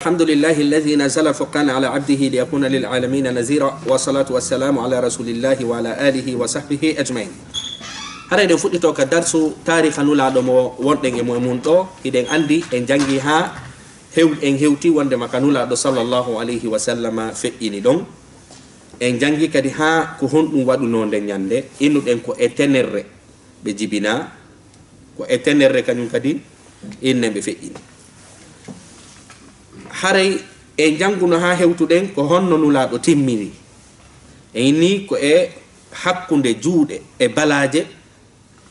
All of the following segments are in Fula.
الحمد لله الذي نزل الفرقان على عبده ليكون للعالمين نذيرا والصلاة والسلام على رسول الله وعلى آله وصحبه أجمعين. هذا يفوت توك درس تاريخ نولا دمو وندن مؤمنتو هيدن عندي إن جانجي ها هول إن هوتي وندم كنولا دو صلى الله عليه وسلم في إني دون إن جانجي كدي ها كهون وادو نوندن ينده إنو إنكو إتنر بجبنا كو إتنر كنون كدي إنن بفئين haray e janguno ha hewtuden ko honno nulaado timmini e ni ko e hakkunde juude e balaaje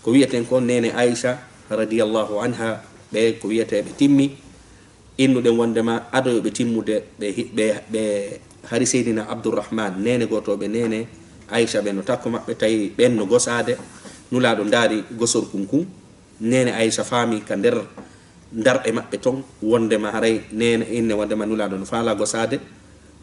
ko wi'eten ko nene Aisha radiyallahu anha be ko wi'ete be timmi innuden wondema ado be timmude be hari Seydina Abdurrahman nene gotobe nene Aisha be no takko mabbe tay ben no gosade nulaado ndaari gosor kunkun nene Aisha fami ka der ndar e mabbe ton wondema haray nene inne wondema nulaado no faala gosade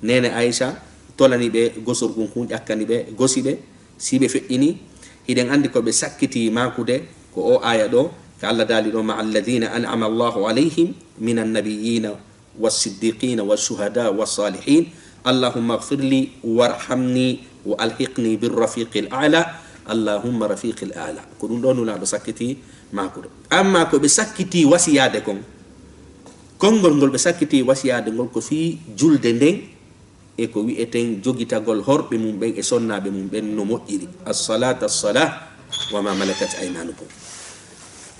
nene Aisha tolani be gosor kunkun jakkani be gosibe sibe fe'ini hiden andi ko be sakkiti makude ko o aya do ka Allah dali do ma alladhina an'ama Allahu alayhim minan nabiyyin was-siddiqin wash-shuhada was-salihin Allahumma ighfirli warhamni wa alhiqni bir-rafiqil a'la Allahumma rafiqil a'la ko dum do nulaado sakkiti makude amma ko be sakkiti wasiyade kon kongol ngol be sakkiti wasiyade ngol ko fi julde nden e ko wi'eten jogitagol horbe mum ben e sonnabe mum ben no moƴƴiri as-salatu as-salah wa ma malakat aymanukum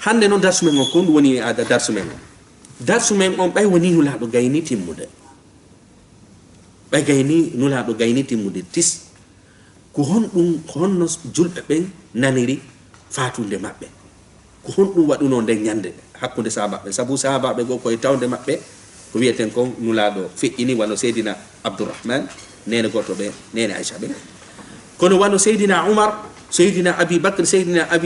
hande non darsu men kon woni ada darsu men on bay woni nulaado gayni timmude bay gayni nulaado gayni timmude tis ko honno julbe ben naniri fatunde mabbe ko honɗum waɗuno nden ñande hakkunde sahabaɓe sabu sahabaɓe go koye tawde maɓɓe ko wiyeten kon nulaaɗo feƴƴini wano Seydina Abdourahmane nene goto ɓe nene Aïcha ɓe kono wano Seydina Oumar Seydina Abi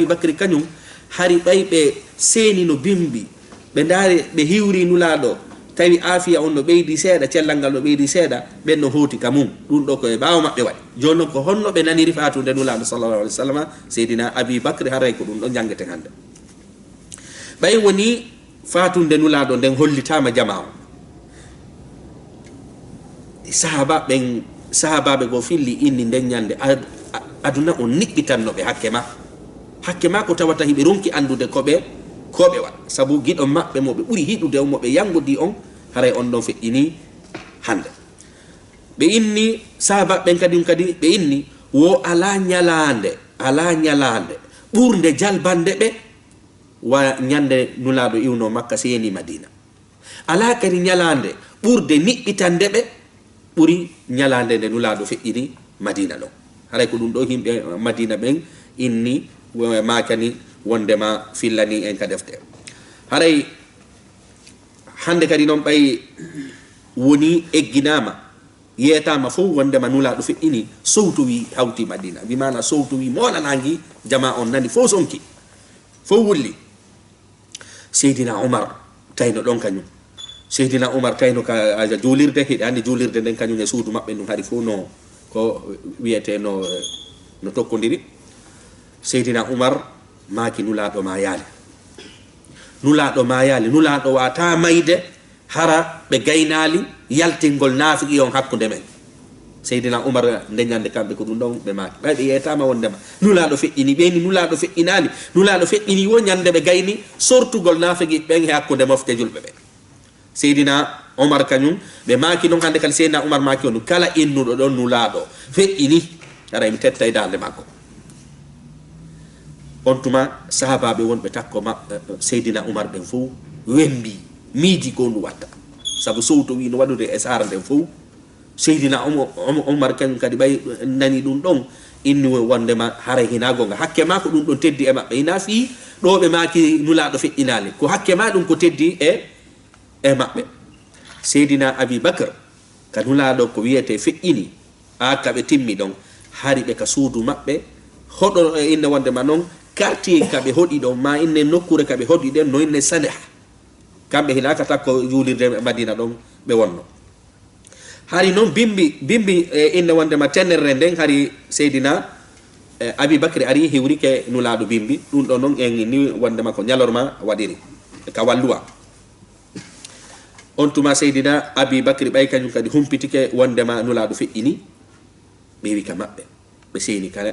Bakri kañum hari ɓay ɓe seeni no bimbi ɓe ndaari ɓe hiwri nulaaɗo tawi afiya on no ɓeydi seeɗa cellal ngal no ɓeydi seeɗa ɓen no hooti ka mum ɗum ɗo koye ɓaawo maɓɓe waɗi joni noon ko honno ɓe naniri fatunde nulaaɗo sallallahu alih w sallam Seydina Abi Bakri haray ko ɗum ɗo jangeten hannde ɓay woni fatunde nulaado nden hollitama jama o sahabaɓe go filli inni nden ñande aduna on niɓɓitannoɓe hakke ma ko tawata hiɓe ronki andude koɓe waɗa sabu giɗo maɓɓe moɓe ɓuri hiɗude on moɓe yangudi on haray on ɗon feƴƴini hande ɓe inni sahabaɓen kadi ɓe inni wo ala ñalande ɓurde jalbande ɓe wa ñande nulaado iwno Makka seeni Madina ala kadi ñalande ɓurde niɓɓitande ɓe ɓuri ñalande nde nulaado feƴƴini Madina ɗon haray ko ɗum ɗo yimɓe Madina ɓen inni makani wondema fillani en ka defte haray hande kadi noon ɓay woni egginama yetama fof wondema nulaado feƴƴini sowtowi hawti Madina bimana sowtowi molanangi jama on nani fof sonki fof wulli Seydina Oumar tayno ɗon kañum Seydina Oumar tayno ka juulirde hiɗe andi juulirde nden kañum e suudu maɓɓe ɗum hari fof no ko wiyete no tokkodiri Seydina Oumar maaki nulaaɗo ma yaali nulaaɗo wata mayde hara ɓe gaynali yaltingol naafiki on hakkude men Seydina Oumar ndeñande kamɓe ko ɗum ɗon ɓe maaki ɓayɓe yeytama wondema nulaaɗo feƴƴini ɓeni nulaaɗo feƴƴinali nulaaɗo feƴƴini wo ñande ɓe gayni sortugol naafigi ɓen e hakkude mofte julɓe ɓe Seydina Oumar kañum ɓe maaki ɗon hande kala Seydina Oumar maaki on kala innuɗo ɗon nulaaɗo feƴƴini ara mi tetta e dande makko on tuma sahabaɓe wonɓe takko Seydina Oumar ɓen fof wembi miiji ko ndu watta sabu sowto wi no waɗude e sara nden fof Seydina Oumar kañum kadi ɓay nani ɗum ɗon inni wondema haray hina gonga hakke ma ko ɗum ɗon teddi e maɓɓe hina fi ɗo ɓe maaki nulaaɗo feƴƴinali ko hakke ma ɗum ko teddi e maɓɓe Seydina Abi Bakr ka nulaaɗo ko wiyete feƴƴini kaɓe timmi ɗon hari ɓe ka suudu maɓɓe hoɗo inne wondema noon quartier kaɓe hoɗi ɗon ma inne nokkure kaɓe hoɗi ɗen no inne Salih kamɓe hinaka takko juulirde Madina ɗon ɓe wonno hari noon bimbi inne wondema tenerre nden hari Seydina Abi Bakri ari hiwrike nulaaɗo bimbi ɗum ɗo noon en ni wondema ko ñalorma waɗiri ka walluwa on tuma seydina abi bakri ɓay kañum kadi humpitike wondema nulaɗo feƴƴini ɓe wi ka maɓɓe ɓe seeni kala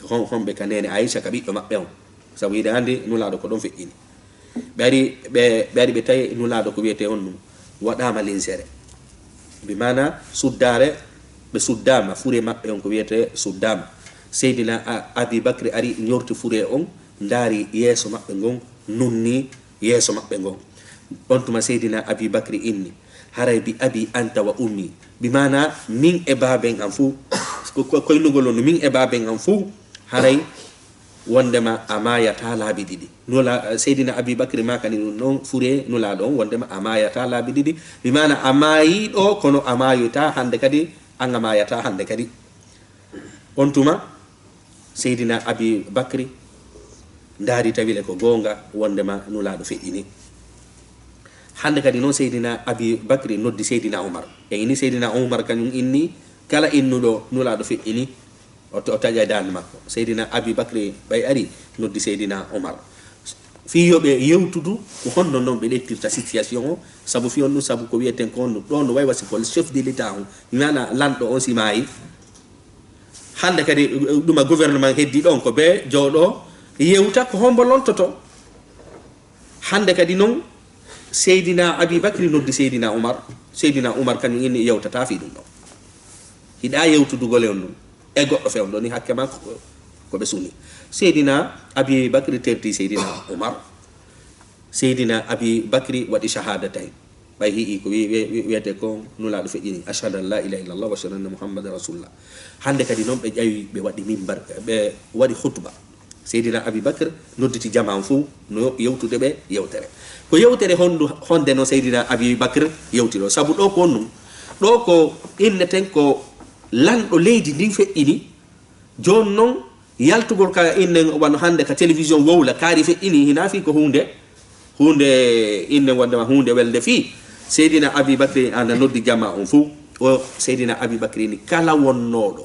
honɓe ka nene aicha ka ɓiɗɗo maɓɓe on sabu yiɗa andi nulaɗo ko ɗon feƴƴini ɓe ari ɓe tawi nulaɗo ko wiyete on ɗum waɗama linsere bi mana suddare ɓe suddama fure maɓɓe on ko wiyete suddama seydina abi bakri ari ñorti fure on ndaari yeeso maɓɓe ngon nunni yeeso maɓɓe ngon on tuma seydina abi bakri inni haray bi abi anta wa ummi bi mana min e baben am fuu koynugol on min e baben am fuu haray wondema a mayata laabi ɗiɗi nula seydina abi bakri makani ɗum noon fure nulaɗo on wondema a mayata laabi ɗiɗi bi mana a mayi ɗo kono a mayota hande kadi an a mayata hande kadi on tuma seydina abi bakri ndaari tawile ko gonga wondema nulaɗo feƴƴini hande kadi noon seydina abi bakri noddi seydina oumar e ini seydina oumar kañum inni kala innuɗo nulaɗo feƴƴini o taƴa dande makko seydina abi bakri ɓay ari noddi seydina oumar fiyoɓe yewtudu ko honno noon ɓe lettirta situation o saabu fiyon ɗum saabu ko wiyeten ko on ɗon no way wasi ko chef de l'état on mana lanɗo on si maayi hande kadi ɗuma gouvernement heddi ɗon ko ɓe jooɗo yewta ko hombo lontoto hande kadi noon seydina abi bakri noddi seydina oumar kañum inni yewtata fi ɗum ɗon hiɗa yewtudugole on ɗum e goɗɗo fewɗo ni hakke ma ko ɓe suni seydina abi bakri terti seydina oumar seydina abi bakri waɗi shahadatayn ɓay hii ko wiyete ko nulaɗo feƴƴini ashhadu an la ilaha illallah wa ashhadu anna muhammadan rasulullah hande kadi noon ɓe ƴawi ɓe waɗi mimbar ɓe waɗi khutba seydina abi bakre nodditi jaman fuu no yewtude ɓe yewtere ko yewtere honde no seydina abi bakre yewtiro saabu ɗo ko on ɗum ɗo ko inneten ko lanɗo leydi ndin feƴƴini joni noon yaltugol ka innen wano hande ka télévision wowla kaari feƴƴini hina fi ko hunde innen wondema hunde welde fi seydina abi bakri anda noddi jama on fuu o seydina abi bakri ni kala wonnoɗo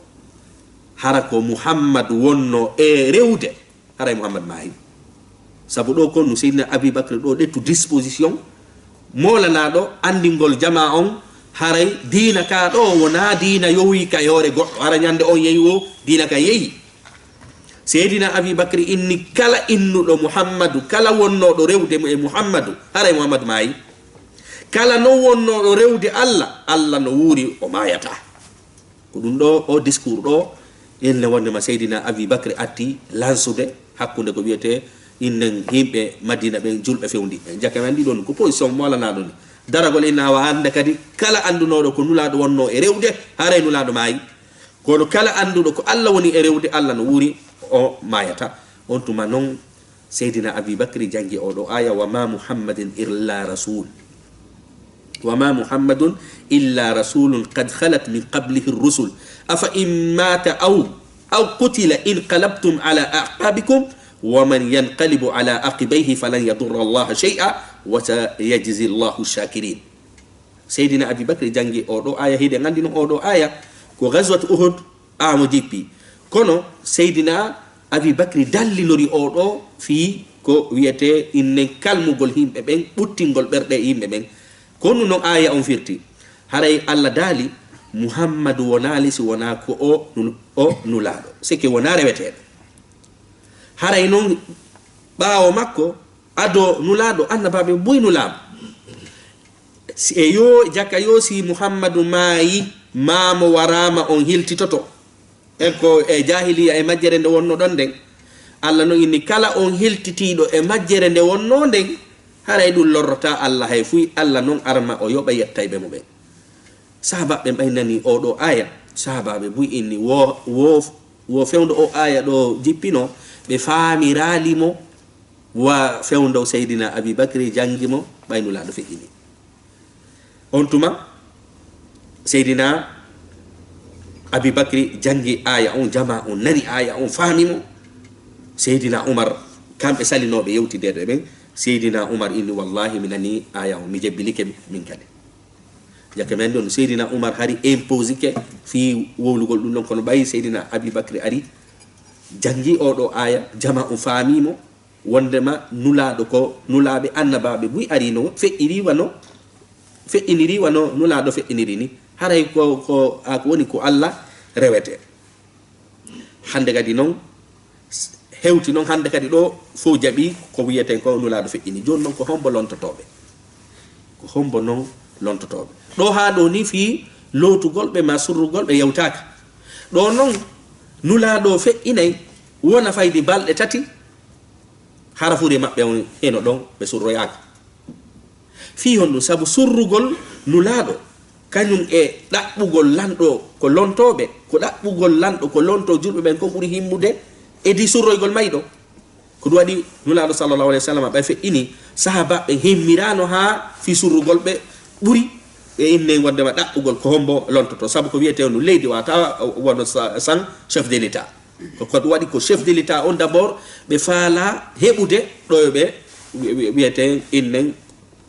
hara ko muhammad wonno e rewde haray muhammad maayi sabu ɗo konno seydina abi bakri ɗo ɗettu disposition molanaɗo andingol jama on haray diina ka ɗo wona diina yowi ka yoore goɗɗo hara ñande on yeeyi o diina ka yeeyi seydina abi bakri inni kala innuɗo muhammadu kala wonnoɗo rewde e muhammadu haray muhammadu maayi kala non wonnoɗo rewde allah no wuuri o mayata ko ɗum ɗo o discours ɗo ille wondema seydina abi bakri atti lansude hakkude ko wiyete innen yimɓe madina ɓe julɓe fewndi jakka men ɗiɗon ko position molanaɗo ni daragol innawa ande kadi kala andunoɗo ko nulaɗo wonno e rewde haray nulaɗo maayi kono kala anduɗo ko allah woni e rewde allah no wuuri o mayata on tuma noon seydina abi bakri jangi oɗo aya wama muhammadin illa rasul wama muhammadun illa rasulun qad khalat min qablihi rusul afa in mata aw qutila inqalabtum ala aqabikum waman yanqalibu ala aqibayhi falan yadurra allaha shay'a wa sayajzi llahu shakirin seydina abi bakri jangi oɗo aya hiɗe gandi no oɗo aya ko ghazwat uhud amo jippi kono seydina abi bakri dallilori oɗo fi ko wiyete innen kalmugol himɓe ɓen ɓuttingol ɓerɗe yimɓe ɓen kono noon aya on firti haray allah daali muhammadu wona lisi wona ko o nulaɗo sike wona reweteɗo haray noon ɓaawo makko ado nulaɗo annabaɓe boy nulaɓo e yo jakka yo si muhammadu maayi mamo warama on hiltitoto en ko e jahiliya e majjere nde wonno ɗon nden allah no inni kala on hiltitiɗo e majjere nde wonno nden haray ɗum lorrota allah hay fuy allah noon arma o yoɓa yettayɓe mo ɓen sahabaɓe ɓaynani oɗo aya sahabaɓe buy inni wo fewdo o aya ɗo jippino ɓe faamiralimo wa fewdo seydina abi bakri jangimo ɓaynulaɗo feƴƴini on tuma seydina abi bakri jangi aya on jama on nani aya on faamimo seydina oumar kamɓe salinoɓe yewtidede ɓen seydina oumar inni wallahi mi nani aya on mi jebbilike min kadi jakke men ɗon seydina oumar hari impose ke fi wowlugol ɗum ɗon kono ɓayi seydina abi bakri ari jangi oɗo aya jama on faamimo wondema nulaɗo ko nulaɓe annabaɓe buy ari no feƴƴiri wano fe'iniri wano nulaɗo fe'iniri ni haray ko woni ko Allah rewete. Hande kadi noon hewti noon hande kadi ɗo fo jaɓi ko wiyeten ko nulaɗo fe'ini. Joni noon ko hombo lontotoɓe, ko hombo noon lontotoɓe ɗo ha ɗo ni fi lotugol ɓe ma surrugol ɓe yewtaka. ɗo noon nulaɗo fe'inay wona faydi balɗe tati hara fuure maɓɓe on heno ɗon ɓe surroyaka fi honɗum saabu surrugol nulaɗo kañum e ɗaɓɓugol lanɗo ko lontoɓe, ko ɗaɓɓugol lanɗo ko lonto julɓe ɓen ko ɓuuri himmude edi surroygol mayɗo. ko ɗum waɗi nulaɗo sallallahu alayhi wa sallam ɓe fe'ini sahabaɓe hemmirano ha fi surrugol ɓe ɓuuri ɓe inne wondema ɗaɓɓugol ko hombo lontoto. Saabu ko wiyete no leydi wata wono san chef de l'état, ko ɗum waɗi ko chef de l'état on d' abord ɓe faala heɓude ɗo ɓe wiyete innen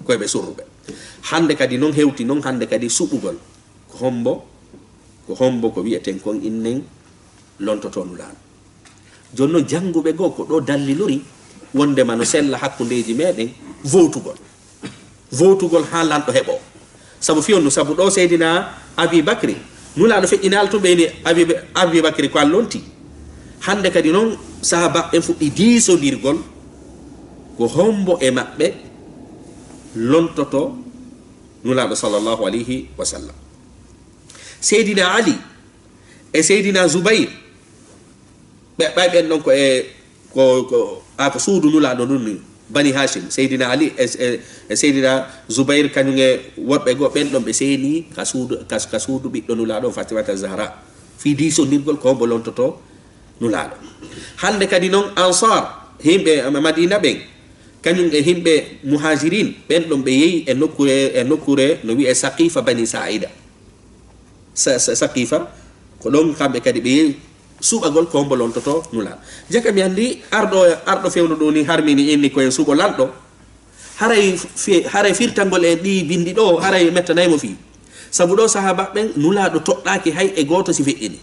koyeɓe surruɓe. Hande kadi noon hewti noon hande kadi suɓugol ko hombo ko wiyeten kon innen lontoto nulaɗo. Joni noon jannguɓe goo ko ɗo dallilori wondema no sella hakkundeji meɗen vowtugol ha lanɗo heɓo. Sabu fiyon no sabu ɗo seydina Abi Bakri nulaɗo feƴƴinal to ɓeyni Abi Bakri ko allonti. Hande kadi noon sahaba ɓen fuɗɗi diisodirgol ko hombo e maɓɓe lontoto nulaɗo sallallahu alayhi wa sallam. Seydina Ali e Seydina Zubayr ɓe ɓen ɗon ko ko suudu nulaɗo ɗum ni Bani Hashim. Seydina Ali e Seydina Zubayr kañum e woɗɓe goo ɓen ɗon ɓe seeni ka suudu ɓiɗɗo nulaɗo Fatimata Zahra fi diisondirgol ko hombo lontoto nulaɗo. Hande kadi noon Ansar himɓe Madina ɓen kañum e himɓe Muhajirin ɓen ɗon ɓe yehi e nokkure no wiye Saqifa Bani Sa'ida. Saqifa ko ɗon kamɓe kadi ɓe yehi suɓagol ko hombo lontoto nulaɗo. Jaka mi andi arɗo fewno ɗo ni harmini inni koyen suɓo lanɗo haray firtangol e ɗi bindi ɗo haray mettanaymo fi. Sabu ɗo sahaba ɓen nulaɗo toɗɗaki hay e goto si feƴƴini,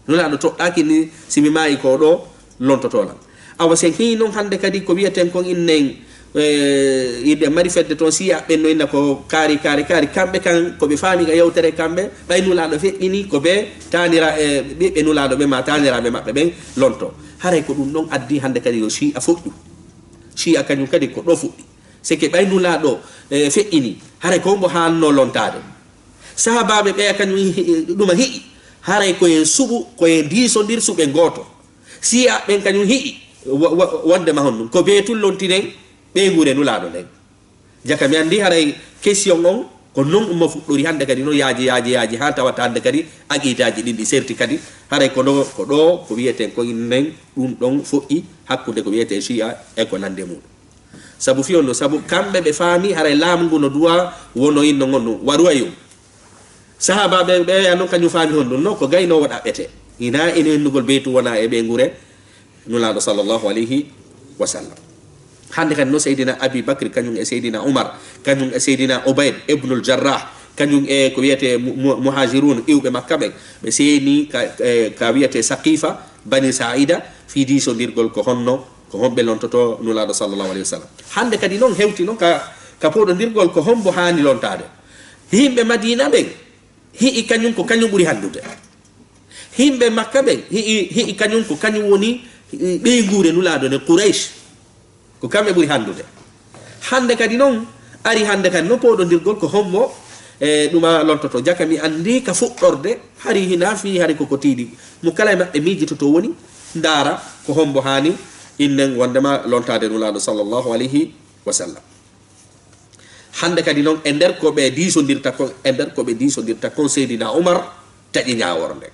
nulaɗo toɗɗaki ni simi maayi ko ɗo lontotolam. Awa sen hi noon hande kadi ko wiyeten kon innen yiɗe mari fedde toon siya ɓen no inna ko kaari kamɓe kan koɓe faami ga yewtere kamɓe ɓay nulaɗo feƴƴini ko ɓe tanira e ɓiɓɓe nulaɗo ɓe ma taniraɓe maɓɓe ɓen lonto. Haray ko ɗum ɗon addi hande kadi yo shi'a fuɗɗu, shi'a kañum kadi ko ɗo fuɗɗi seke ɓay nulaɗo feƴƴini haray ko hombo hanno lontade. Sahabaɓe ɓeya kañum ɗuma hi'i haray koyen suɓu koyen diisodir suɓe goto. Siya ɓen kañum hi'i wondema honɗum ko beetul lontinen ɓe gure nulaɗo nden. Jaka mi andi haray question on ko non ummo fuɗɗori hande kadi no yaaji ha tawata hande kadi aqidaji ɗin ɗi serti kadi haray ko ɗo ko wiyeten ko innen ɗum ɗon foƴƴi hakkude ko wiyete shi'a e ko nande muɗum. Sabu fiyon no sabu kamɓe ɓe faami haray laamu ngu no duwa wono inno gon ɗum waruwa yum. Sahabaɓe ɓeya noon kañum faami hon ɗum no ko gaynowo ɗaɓɓete ina ene hennugol beytu wona e ɓe gure nulaɗo sallallahu alayhi wa sallam. Hande kadi no Seydina Abi Bakri kañum e Seydina Umar kañum e Seydina Ubayd ibnul Jarrah kañum e ko wiyete Muhajirun iwɓe Makka ɓen ɓe seeni ka wiyete Saqifa Bani Sa'ida fi diisondirgol ko homɓe lontoto nulaɗo sallallahu alayhi wa sallam. Hande kadi noon hewti noon ka poɗodirgol ko hombo hani lontade. Himɓe Madina ɓen hi'i kañum ko kañum ɓuri handude, himɓe Makka ɓen hi'i kañum ko kañum woni ɓeygure nulaɗo ne Quraysh ko kamɓe ɓuri handude. Hande kadi noon ari hande kadi noon poɗodirgol ko hombo ɗuma lontoto. Jaka mi andi ka fuɗɗorde hari hina fi hari koko tiiɗi mo kala e maɓɓe miijitoto woni ndaara ko hombo hani innen wondema lontade nulaɗo sallallahu alayhi wa sallam. Hande kadi noon e nder koɓe diisondirta kon Seydina Umar taƴi ñaworde.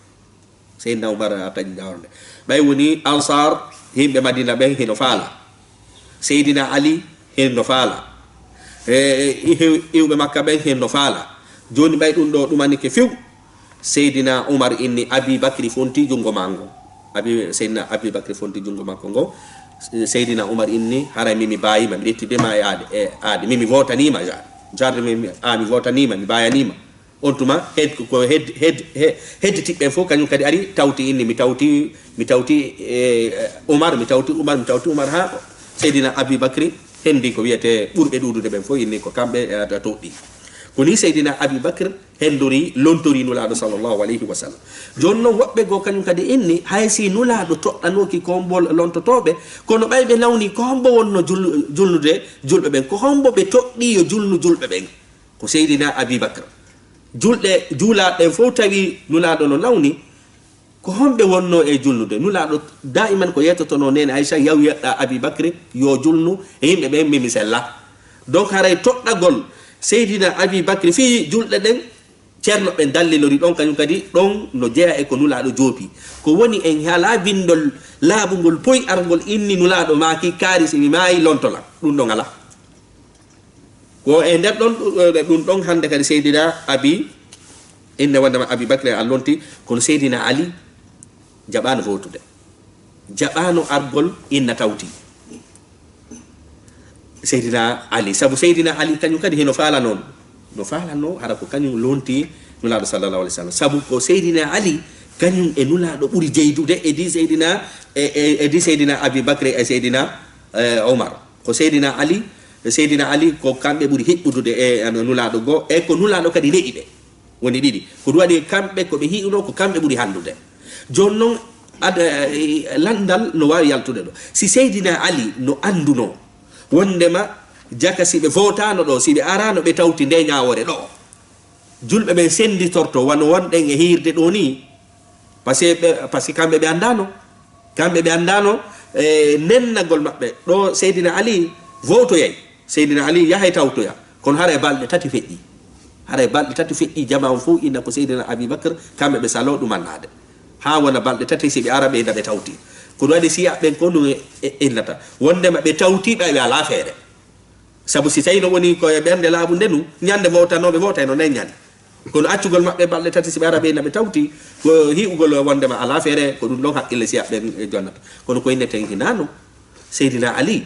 Seydina Umar taƴi ñaworde ɓay woni Ansar himɓe Madina ɓen heno faala, Seydina Ali henno faala, iwɓe Makka ɓen henno faala. Joni ɓay ɗum ɗo ɗumanike few Seydina Umar inni Abi Bakri fonti jungo mango, Seydina Abi Bakri fonti jungo makko ngo. Seydina Umar inni haray mimi bayima mi ƴettidema e aade mimi votanima jarde mi votanima mi bayanima on tuma ko hedditiɓɓen fof kañum kadi ari tawti inni mi tawti Umar ha Seydina Abi Bakri hendi ko wiyete ɓurɓe ɗuɗude ɓen fof inni ko kamɓe toɗɗi. koni seydina abibacre hendori lontori nulaɗo sallllahu alayhi wa sallam. joni noon woɓɓe goo kañum kadi inni hay si nulaɗo toɗɗanoki kombol lontotoɓe kono ɓayɓe nawni ko hombo wonno julnude julɓe ɓen, ko hombo ɓe toɗɗi yo julnu julɓe ɓen ko seydina abibacre. julɗe juulaɗen fof tawi nulaɗo no nawni ko homɓe wonno e julnude. nulaɗo daiman ko yettotono nene aicha yaw yeɗɗa abibacre yo julnu e yimɓe ɓen mimi sella. donc haray toɗɗagol seydina abibacre fi julɗe ɗen ceerno ɓen dallilori ɗon kañum kadi ɗon no jeeya e ko nulaɗo joopi ko woni en hala bindol laaɓugol poyi argol inni nulaɗo maki kaari simi maayi lontola ɗum ɗon ala ko e nder ɗon ɗum ɗon hande kadi seydina abi inde wondema abibacre a lonti kono seydina ali jaɓano votude jaɓano argol inna tawti seydina ali sabu seydina ali kañum kadi heno faala noon no faalano hara ko kañum lonti nulaɗo sallallahu alih w sallam sabu ko seydina ali kañum e nulaɗo ɓuuri jeydude edi seydina abibacre e seydina omar ko seydina ali ko kamɓe ɓuuri hiɓɓudude e nulaɗo goo e ko nulaɗo kadi leƴi ɓe woni ɗiɗi ko ɗum waɗi kamɓe koɓe hiɗuno ko kamɓe ɓuuri handude. joni noon landal no wawi yaltude ɗo si seydina ali no anduno wondema jaka siɓe votano ɗo siɓe arano ɓe tawti nde ñawore ɗo julɓe ɓen senditorto wano wonɗen e hirde ɗo ni par ce que kamɓe ɓe andano nennagol maɓɓe ɗo seydina ali votoyay seydina ali yahay tawtoya kono haara balɗe tati feƴƴi jama o fof inna ko seydina abibacre kamɓe ɓe salo ɗumannade ha wona balɗe tati siɓe ara ɓe inna ɓe tawti ko ɗum waɗi siya ɓen ko ɗum innata wondema ɓe tawtiɓe ɓe ala feere sabu si tawi no woni koye ɓernde laaɓu ndenu ñande votanoɓe votay no nden ñande kono accugol maɓɓe balɗe tati siɓe ara ɓe inna ɓe tawti ko hiɓugol wondema ala feere ko ɗum ɗon haqqille siya ɓen jonnata kono ko inneten hinano seydina ali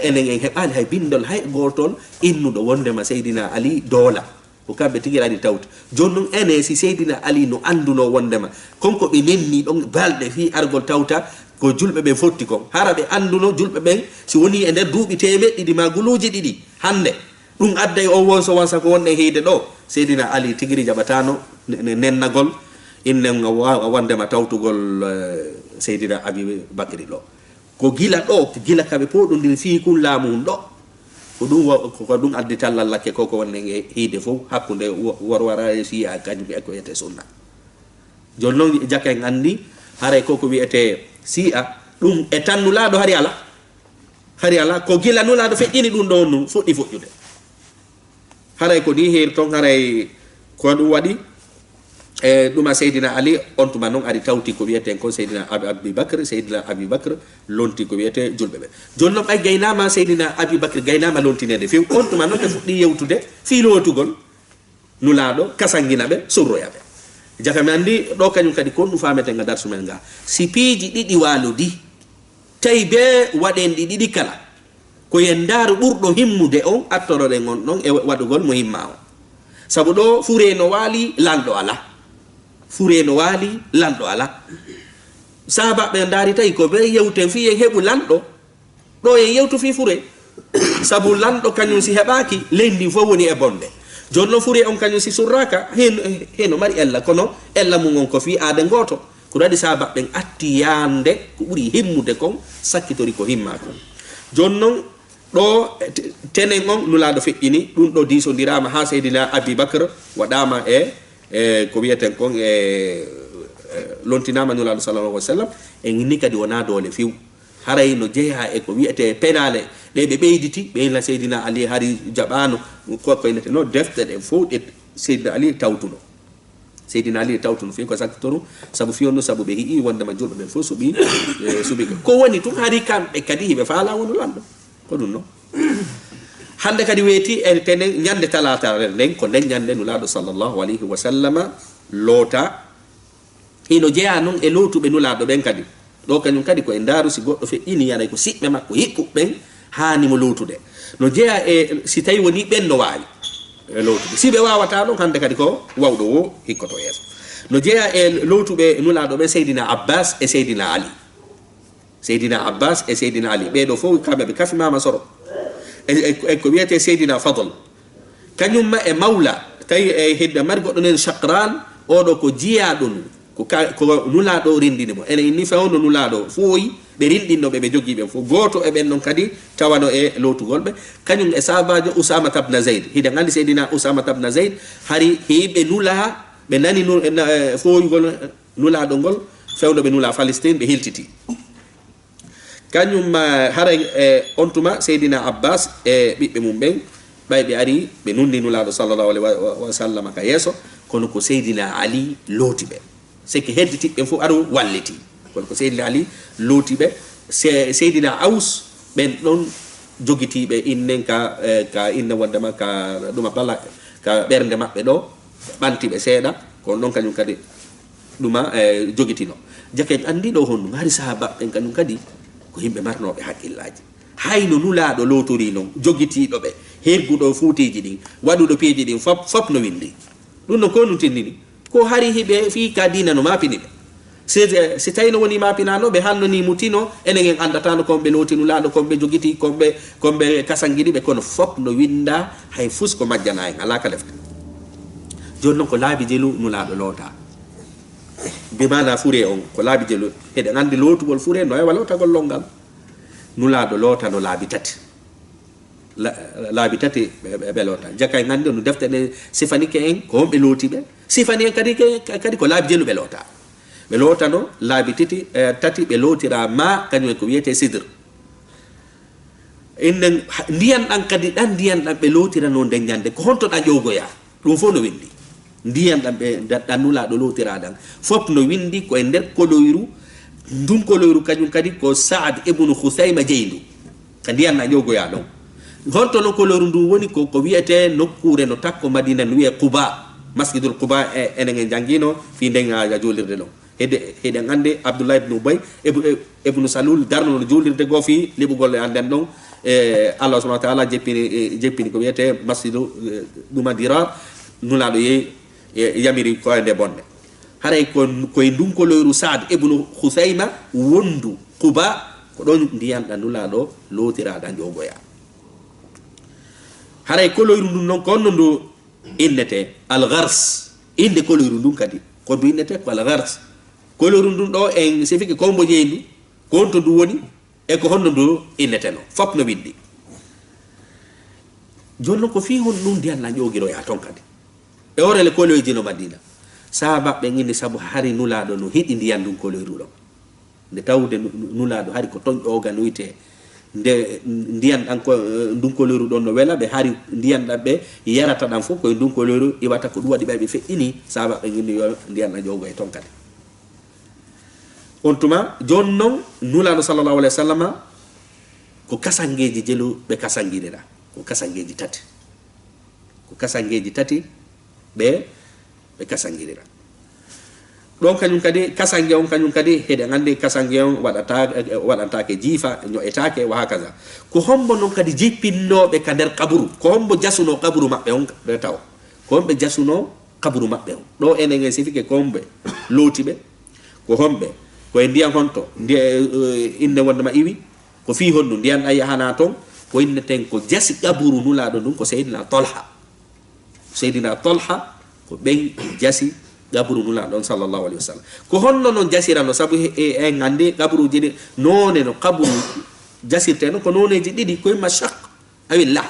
enen en heɓali hay bindol hay gotol innuɗo wondema seydina ali doola ko kamɓe tiguirani tawta joni noon ene si seydina ali no anduno wondema konko ɓe nenni ɗon balɗe fi argol tawta ko julɓe ɓen fotti kon hara ɓe anduno julɓe ɓen si woni e nder duuɓi temeɗɗiɗi ma guluji ɗiɗi hande ɗum adday o wonso wonsa ko wonɗen hiide ɗo seydina ali tigiri jaɓatano nennagol innen wondema tawtugol seydina abibacry ɗo ko gila ɗo gila kaɓe poɗodiri fi kun laamu mum ɗo ko ɗum addi tallal lakke koko wonnen e hiide fof hakkude worwara e siya kañum e ko wiyete sunna joni noon jaka en andi haray koko wiyete si'a ɗum e tan nulaɗo hari ala ko gila nulaɗo feƴƴini ɗum ɗo nu fuɗɗi fuƴƴude haray ko ni heeri toon haray ko ɗum waɗi e ɗuma seydina ali on tuma noon ari tawti ko wiyeten kon seydina abibacre lonti ko wiyete julɓe ɓe joni noon ɓay gaynama seydina abibacre gaynama lontinede few on tuma noon ɓe fuɗɗi yewtude fi lotugol nulaɗo kasanguina ɓe surroya ɓe jaka mi andi ɗo kañum kadi kon ɗum fameten ga darsu men ga si piiji ɗiɗi waludi tawi be waɗen ɗi ɗiɗi kala ko yen ndaaru ɓurɗo himmude on attoroɗen on ɗon e waɗugol mo himma o sabu ɗo fure no waali lanɗo ala sahabaɓe ndaari tawi ko ɓe yewten fi yen heɓu lanɗo ɗo yen yewtu fi fure sabu lanɗo kañum si heɓaki leydi fof woni e bonde joni noon fure on kañum si surraka heno mari ella kono ella mum on ko fi aade goto ko waɗi sahabaɓen atti yande ko ɓuuri himmude kon sakkitori ko himma kon joni noon ɗo tenen on nulaɗo feƴƴini ɗum ɗo disodirama ha seydina abibacre waɗama ko wiyeten kon lontinama nulaɗo sallallahu alih wa sallam en inni kadi wona doole fiw haray no jeeya e ko wiyete penale ɗe ɓe ɓeyditi ɓe illa seydina ali hari jaɓano ko innete no defte ɗe fof ɗe seydina ali tawtuno fi ko sakkitoru sabu fiyonno sabu ɓe hi'i wondema julɓe ɓen fof suuɓi ko woni tun hari kamɓe kadi hiɓe faala wonu lanɗo ko ɗum noon hande kadi weeti e tenen ñande talatare nden ko nden ñande nulaɗo sallllahu alayhi wa sallama loota hino jeeya noon e lootuɓe nulaɗo ɓen kadi ɗo kañum kadi ko e ndaaru si goɗɗo feƴƴini yaray ko siɓɓe makko hiɓɓuɓe ɓen hanimo lootude no jeeya e si tawi woni ɓen no waawi e lootude si ɓe wawata ɗon hande kadi ko wawɗo o hikkoto yeeso no jeeya e lootuɓe nulaɗo ɓen seydina abbas e seydina ali ɓeɗo fof kamɓe ɓe kafimama soro e ko wiyete seydina fadl kanyum e mawla tay e hedda mar goddo nen shaqran odo ko jiyaadon ko nulaado rindini mo ene ni fawno nulaado fooyi be rindinno be jogibe fo goto e ben non kadi tawano e lotugol be kanyum e sabajo Usama ibn Zaid hida ngandi sayidina Usama ibn Zaid hari hibe nula be nani fooyi gol nulaado gol fewdo be nula Palestine be hiltiti kanyum hara ontuma sayidina Abbas e bibbe mum ben baybe ari be nundi nulaado sallallahu alaihi wasallam ka yeso kono ko sayidina Ali lotibe seki hedditi be fu aru walliti kono ko sayidina Ali lotibe sayidina Aus ben don jogitibe innen ka inna wandama ka duma balla ka bernde mabbe do bantibe seeda ko non kanyum kadi duma jogitino jake andi do honno ngari sahaba en kanyum kadi ko himbe marnobe hakkillaji hayno nulaado lotori non jogitido be hergudo fuutiji din wadudo peeji din fop no windi dum no ko nutinni ko hari hibe fi ka dina no mapini be se tayno woni mapinano be hanno ni mutino enen en andatano ko be lotinu laado ko be jogiti ko be kasangidi be kono fop no winda hay fus ko majjana en ala ka lefta jonnon ko laabi jelu nulaado lota be mana fure on ko laabi jelu hede andi lotugol fure no e wala lotagol longal nulaado lota no laabi tati laabi tati be lota jakay ngande no defte ne sifani ke en ko be loti be sifani en kadi ko laabi jelu be lota no laabi tati be lotira ma kanyum ko wiete sidr innen ndiyan dan kadi dan ndiyan dan be lotira non de nyande ko honto da jogoya dum fo no windi ndiyan dan be dan nulaado lotira dan fop no windi ko e nder koloyru ndum koloyru kanyum kadi ko Sa'd ibn Khusayma jeydu ndiyan na jogoya don honto no koloru ndu woni ko wiete nokkure no takko Madina no wiye Quba masjidul Quba enen jangino fi denga ya jolirde no hede ngande Abdullah ibn Ubay ibn Salul darno no jolirde go fi libugol anden don Allah subhanahu wa ta'ala jeppini ko wiete masjidu duma dira nulaado yamiri ko ende bonde haray ko ndum koloru Sa'd ibn Khusayma wondu Quba ko don ndiyan dan nulaado lotira dan jogoya haray koloyru ndum non ko ndu innete al-ghars inde koloyru ndum kadi ko do innete ko al-ghars koloyru ndum do en sifiki kombo jeydu ko to ndu woni e ko honno ndu innete no fop no windi jonno ko fi hon ndum dial na jogiro ya ton kadi e orele koloyji no Madina sahaba be ngini sabu hari nulaado no hidi ndiyan ndum koloyru do nde tawde nulaado hari ko ton joga no wite nde ndiyan dan ko ndum koloyru don no wela be hari ndiyan dabbe yarata dan fu ko ndum koloyru iwata ko duwadi be fe'ini sahaba be ngini yo ndiyan na jogo e ton kadi on tuma jonnon nulaado sallallahu alaihi wasallam ko kasangeji jelu be kasangidira ko kasangeji tati be kasangidira don kanyum kadi kasange on kanyum kadi hede ngande kasange on wadata ke jifa nyo etake wa hakaza ko hombo non kadi jippinnobe ka der kaburu ko hombo jasuno kaburu mabbe on be taw ko hombe jasuno kaburu mabbe on do enen sifike ko hombe lotibe ko hombe ko e ndiyan honto inde wonde ma iwi ko fi honno ndiyan ay hana ton ko inde ten ko jasi kaburu nulaado dum ko Sayyidina Talha ko ben jasi gaburu nula don sallallahu alaihi wasallam ko honno non jasirano sabu e ngande gaburu jidi none no kaburu jasirte no ko noneji didi ko mashaq awi la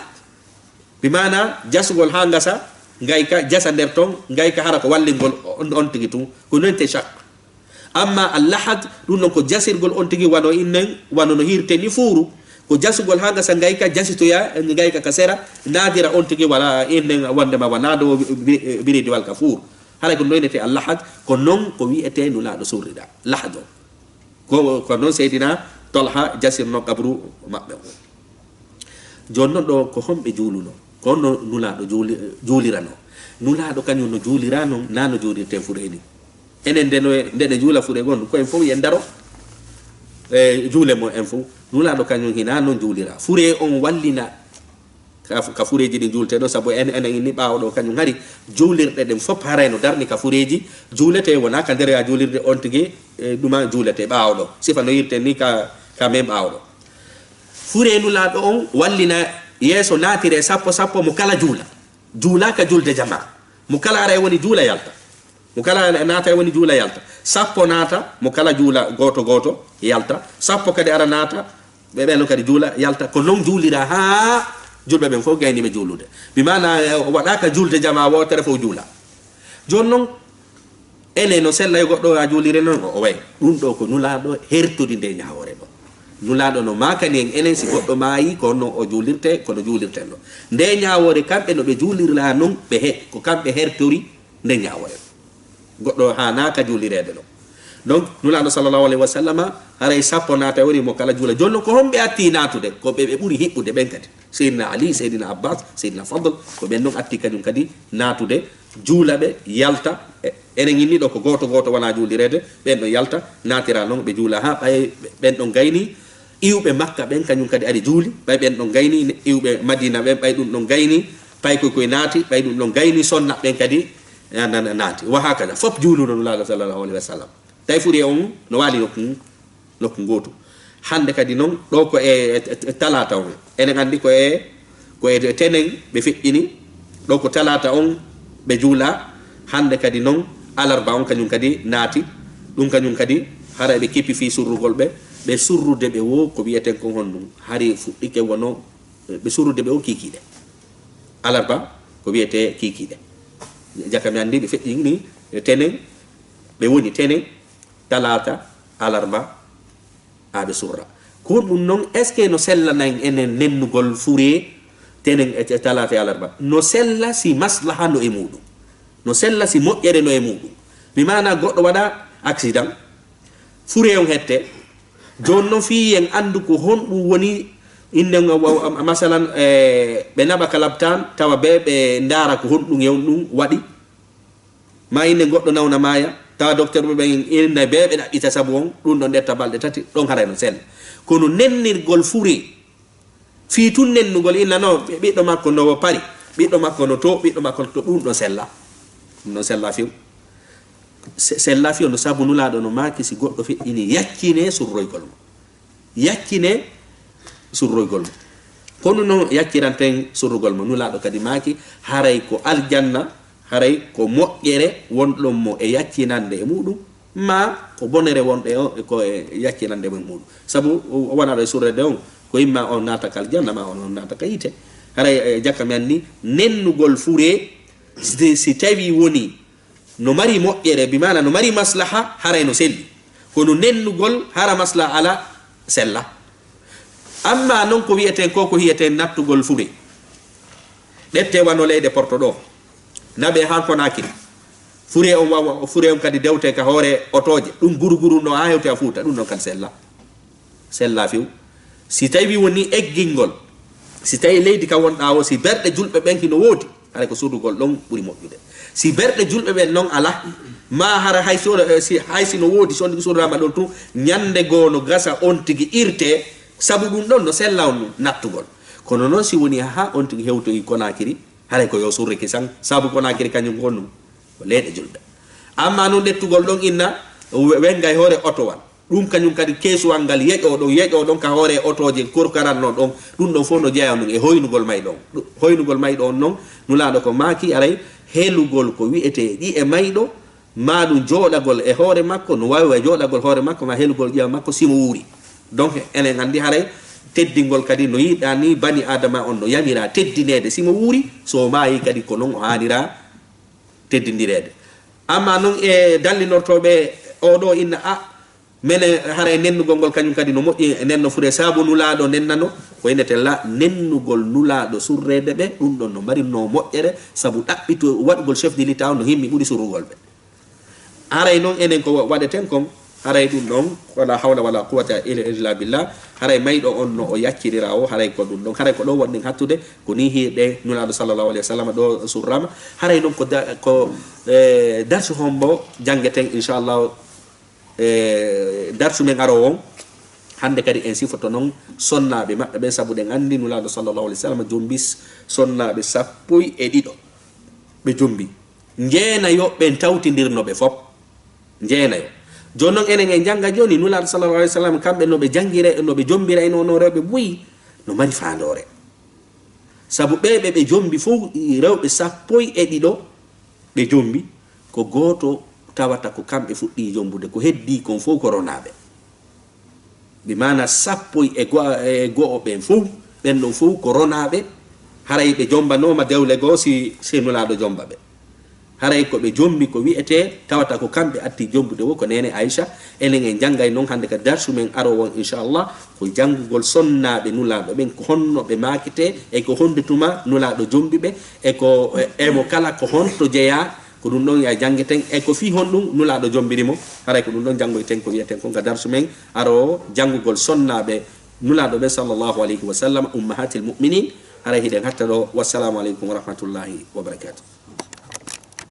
bimana jasugol hangasa ngayka jasa der ton ngayka harako wallingol on tigi tu ko nonte shaq amma al-lahad dun ko jasirgol on tigi wano innen wano no hirte ni furu ko jasugol hangasa ngayka jasito ya ngayka kasera nadira on tigi wala innen wande ma wanado biridi wal kafur hala ko noynete al-lahad ko non ko wiete nulaado surrida lahado ko non Sayyidina Talha jasirno kabru mabbe jonno do ko hombe juluno ko no nulaado julirano nulaado kanyo no julirano nano julirte fureni enen deno jula fure gon ko en fo yendaro jule mo en fo nulaado kanyo hinano julira fure on wallina ka fureji di julte do sabo en ni baawdo kanyum hari julirde dem fop harayno darni ka fureji julete wona ka der ya julirde on tigi duma julete baawdo sifa no yirte ni ka mem baawdo furenu la do on wallina yeso natire sappo mo kala jula juula ka julde jama mo kala ara woni juula yalta mo kala naata woni juula yalta sappo naata mo kala juula goto goto yalta sappo kadi ara naata be be non kadi juula yalta ko non juulira ha julbe ben fo gayni be juulude bi mana wadaka julde jama wotere fo juula jonnon ene no sella e goddo a juulire non o way dum do ko nulaado hertudi de nyaawore do nulaado no makani en enen si goddo maayi ko no o juulirte ko no juulirte no de nyaawore kambe no be juulirla non be he ko kambe hertori de nyaawore goddo ha naata juulirede no donc nulaado sallallahu alaihi wasallam haray sappo naata woni mo kala juula jonno ko hombe atti naatude ko be buri hibbude ben kadi sayyidina ali sayyidina abbas sayyidina fadl ko ben non atti kadum kadi naatude juulabe yalta enen inni do ko goto goto wana juulirede ben do yalta natira non be juula ha bay ben don gayni iwbe makka ben kanyum kadi ari juuli bay ben don gayni iwbe madina ben bay dum don gayni pay koy naati bay dum don gayni sonna ben kadi naati wa hakada fop juulu no la sallallahu alaihi wasallam tay furi on no wali no ko goto hande kadi non do ko e talata on enen andi ko e tenen be fiini do ko talata on be juula hande kadi non alarba on kanyum kadi naati dum kanyum kadi hara be kipi fi surrugol be surrude be wo ko bieten ko honnum hari fuddike wono be surrude be o kikide alarba ko biete kikide jakami andi be feddi ni tenen be woni tenen talata alarba abe surra ko dum non est ce que no sella nan enen nennugol fure tenen e talata alarba no sella si maslaha no e mudum no sella si moƴƴere no e mudum mi mana goddo wada accident fure on hette jonno fi en andu ko honɗum woni inde masalan be naba kalabtan tawa be ndara ko honɗum yewɗum wadi ma inde goddo nawna maya tawa docteur be inde be dabbita sabu on dum don detta balde tati don haray no sel kono nennirgol fure fi tun nennugol inna no biddo makko no pari biddo makko no to biddo makko to dum do sella no sella fiu sella fiu no sabu nulaado no maki si goddo fi ini yakkine surroygol mo yakkine surroygol mo kono no yakkiranten surrugol mo nulaado kadi maki haray ko aljanna haray ko moƴƴere wondon mo e yakkinande e mudum ma ko bonere wonde ko e yakkinande e mudum sabu wana do surrede on ko imma on nata kal janna ma on nata kayite haray jakka men ni nennugol fure si tawi woni no mari moƴƴere bi mana no mari maslaha haray no selli kono nennugol hara maslaha ala sella amma non ko wi'eten ko hiyeten nattugol fure dette wano leyde porto do nabe han ko nakiri fure on kadi dewte ka hore otoje dum guruguru no ayewte a fuuta dum non kan sella fiu si tawi woni eggingol si tawi leydi ka wonda o si berde julbe benki no wodi hare ko sudugol don buri moƴƴude si berde julbe ben non ala ma hara haysi no wodi so ndi surama don tu nyande go no gasa on tigi irte sabu dum don no sella on nattugol kono non si woni ha on tigi hewto yi konakiri hare ko yo surre kisan sabu konakiri kanyum gonnum ko leede julbe amma non lettugol don inna wengay hore otowan dum kanyum kadi kesuwal ngal yeƴo don ka hore otoje korkaran non don dum don fo no jeeya non e hoynugol may don non nulaado ko maki aray helugol ko wi'ete di e maydo ma dum jodagol e hore makko no wawi jodagol hore makko ma helugol jiya makko simo wuri donc enen andi haray teddingol kadi no yida ni bani adama on no yamira teddinede simo wuri so maayi kadi ko non o hanira teddindirede amma non e dallinortobe o do inna mene haray nennugol gol kanyum kadi no moƴƴi nenno fure sabu nulaado nennano ko indete la nennugol nulaado surrede be dum don no mari no moƴƴere sabu dabbito wadugol chef de l'état no himmi buri surugol be haray non enen ko wadeten kom haray dum don wala hawla wala quwwata illa billah haray maydo on no o yakkirira o haray ko dum don haray ko do wonni hattude ko ni hiide nulaado sallallahu alaihi wasallam do surrama haray non ko darsu hombo jangeten inshallah darsu men aro won hande kadi en sifoto non sonnabe mabbe be sabu den andi nulaado sallallahu alaihi wasallam jombis sonnabe sappoy e dido be jombi njeena yo ben tawtindirno be fop njeena yo jonnon enen en janga joni nulaado sallallahu alaihi wasallam kambe no be jangire no be jombira no rewbe buyi no mari faandore sabu ɓeɓe ɓe jombi fof rewɓe 12 ɓe jombi ko goto tawata ko kamɓe fuɗɗi jombude ko heddi kon fof koronaɓe bi mana 12 ɓen fof ɓen ɗon fof koronaɓe haray ɓe jombanoma dewle goo si senulaɗo jomba ɓe haray ko ɓe jombi ko wi'ete tawata ko kamɓe atti jombude wo ko nene Aisha enen en janggay noon hande ka darsu men aro won inchallah ko janngugol sonnaɓe nulaɗo ɓen ko honno ɓe makete e ko hondetuma nulaɗo jombi ɓe e ko emo kala ko honto jeeya ko ɗum ɗon ya janggeten e ko fi honɗum nulaɗo jombirimo haray ko ɗum ɗon janggoyten ko wiyeten ko ga darsu men aro janngugol sonnaɓe nulaɗo ɓe sallllahu alayhi wa sallam ummahatil muminin haray hiɗen hatta ɗo wassalamu aleykum wa rahmatullahi wa barakatuh